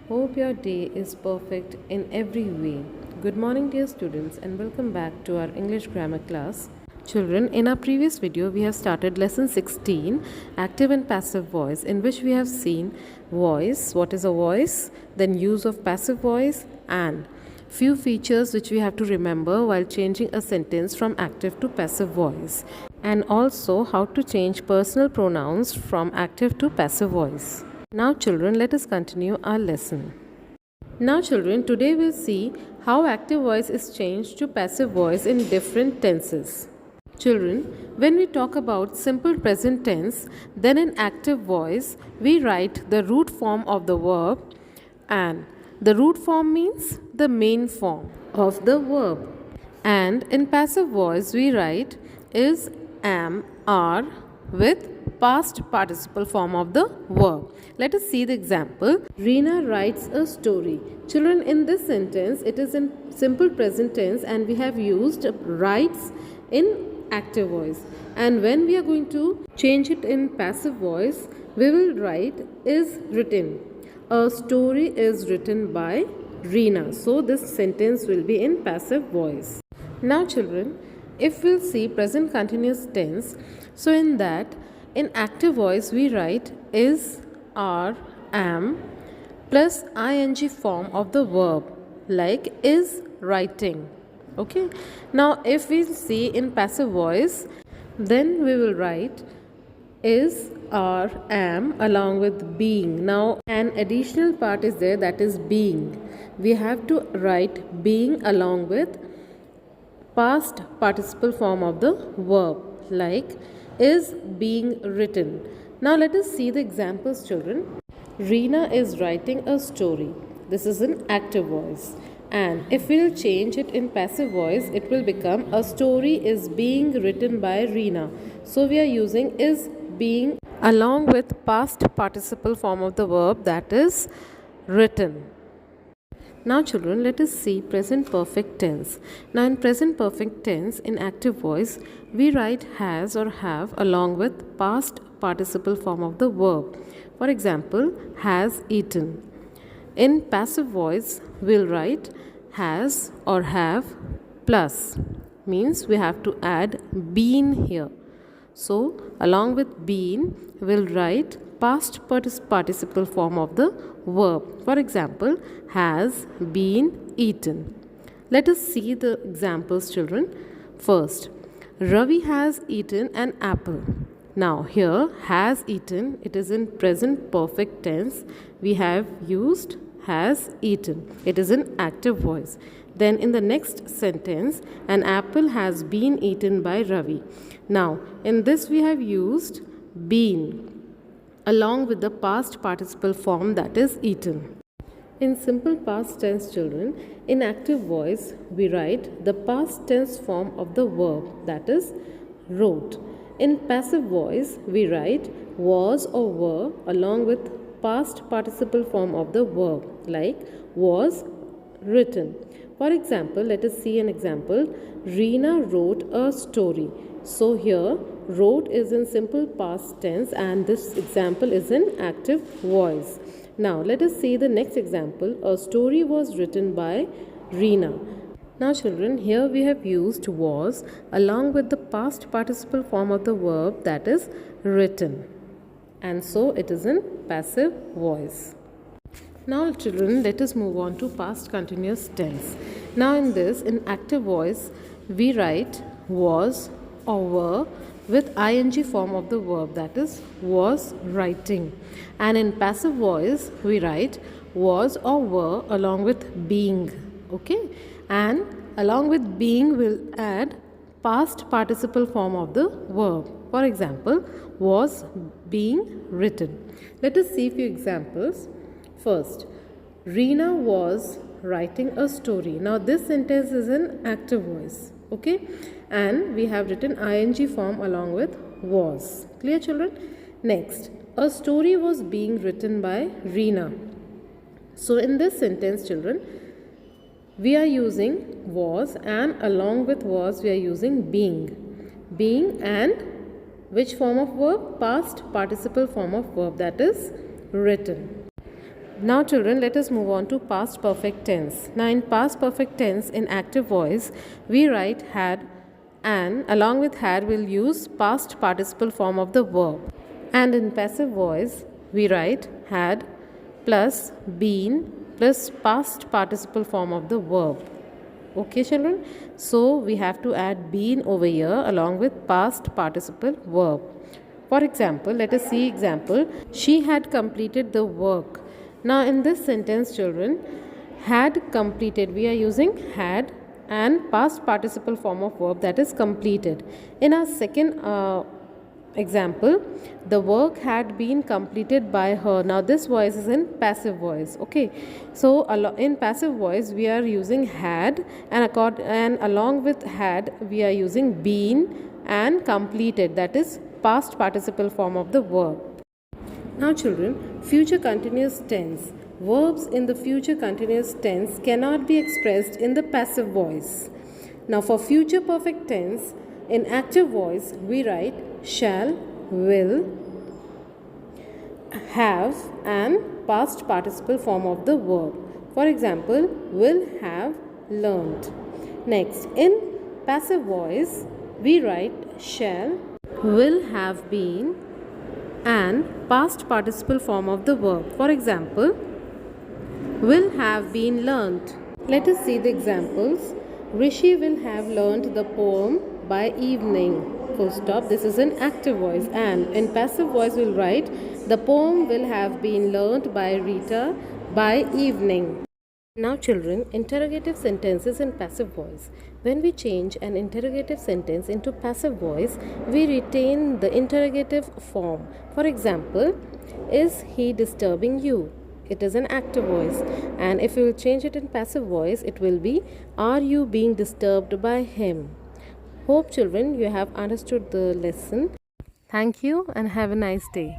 Hope your day is perfect in every way. Good morning, dear students, and welcome back to our English grammar class. Children, in our previous video, we have started lesson 16, active and passive voice, in which we have seen voice, what is a voice, then use of passive voice, and few features which we have to remember while changing a sentence from active to passive voice, and also how to change personal pronouns from active to passive voice. Now children, let us continue our lesson. Now children, today we'll see how active voice is changed to passive voice in different tenses. Children, when we talk about simple present tense, then in active voice, we write the root form of the verb, and the root form means the main form of the verb. And in passive voice, we write is, am, are with past participle form of the verb. Let us see the example. Reena writes a story. Children, in this sentence, it is in simple present tense and we have used writes in active voice. And when we are going to change it in passive voice, we will write is written. A story is written by Reena. So this sentence will be in passive voice. Now children, if we'll see present continuous tense, so in that, in active voice we write is, are, am plus ing form of the verb, like is writing. Okay. Now if we see in passive voice, then we will write is, are, am along with being. Now an additional part is there, that is being. We have to write being along with past participle form of the verb, like is being written. Now let us see the examples, children. Reena is writing a story. This is an active voice. And if we'll change it in passive voice, it will become a story is being written by Reena. So we are using is being along with past participle form of the verb, that is written. Now children, let us see present perfect tense. Now in present perfect tense, in active voice, we write has or have along with past participle form of the verb. For example, has eaten. In passive voice, we'll write has or have plus, means we have to add been here. So along with been, we'll write past participle form of the verb. For example, has been eaten. Let us see the examples, children. First, Ravi has eaten an apple. Now here, has eaten, it is in present perfect tense. We have used has eaten. It is in active voice. Then in the next sentence, an apple has been eaten by Ravi. Now in this we have used been along with the past participle form, that is eaten. In simple past tense, children, in active voice we write the past tense form of the verb, that is wrote. In passive voice we write was or were along with past participle form of the verb, like was written. For example, let us see an example. Reena wrote a story. So here wrote is in simple past tense and this example is in active voice. Now let us see the next example. A story was written by Reena. Now children, here we have used was along with the past participle form of the verb, that is written. And so it is in passive voice. Now children, let us move on to past continuous tense. Now in this, in active voice, we write was or were with ing form of the verb, that is was writing. And in passive voice, we write was or were along with being. Okay. And along with being, we'll add past participle form of the verb. For example, was being written. Let us see a few examples. First, Reena was writing a story. Now this sentence is in active voice. Okay. And we have written ing form along with was. Clear, children? Next, a story was being written by Reena. So in this sentence, children, we are using was and along with was we are using being. Being and which form of verb? Past participle form of verb, that is written. Now children, let us move on to past perfect tense. Now in past perfect tense in active voice, we write had and along with had we'll use past participle form of the verb. And in passive voice, we write had plus been plus past participle form of the verb. Okay children, so we have to add been over here along with past participle verb. For example, let us see example. She had completed the work. Now in this sentence children, had completed, we are using had and past participle form of verb, that is completed. In our second example, the work had been completed by her. Now this voice is in passive voice. Okay, so in passive voice we are using had and along with had we are using been and completed, that is past participle form of the verb. Now children, future continuous tense. Verbs in the future continuous tense cannot be expressed in the passive voice. Now for future perfect tense, in active voice we write shall, will, have and past participle form of the verb. For example, will have learned. Next, in passive voice we write shall, will have been and past participle form of the verb. For example, will have been learnt. Let us see the examples. Rishi will have learnt the poem by evening. Full stop. This is an active voice. And in passive voice we'll write the poem will have been learnt by Rita by evening. Now children, interrogative sentences in passive voice. When we change an interrogative sentence into passive voice, we retain the interrogative form. For example, is he disturbing you? It is an active voice. And if we will change it in passive voice, it will be, are you being disturbed by him? Hope children you have understood the lesson. Thank you and have a nice day.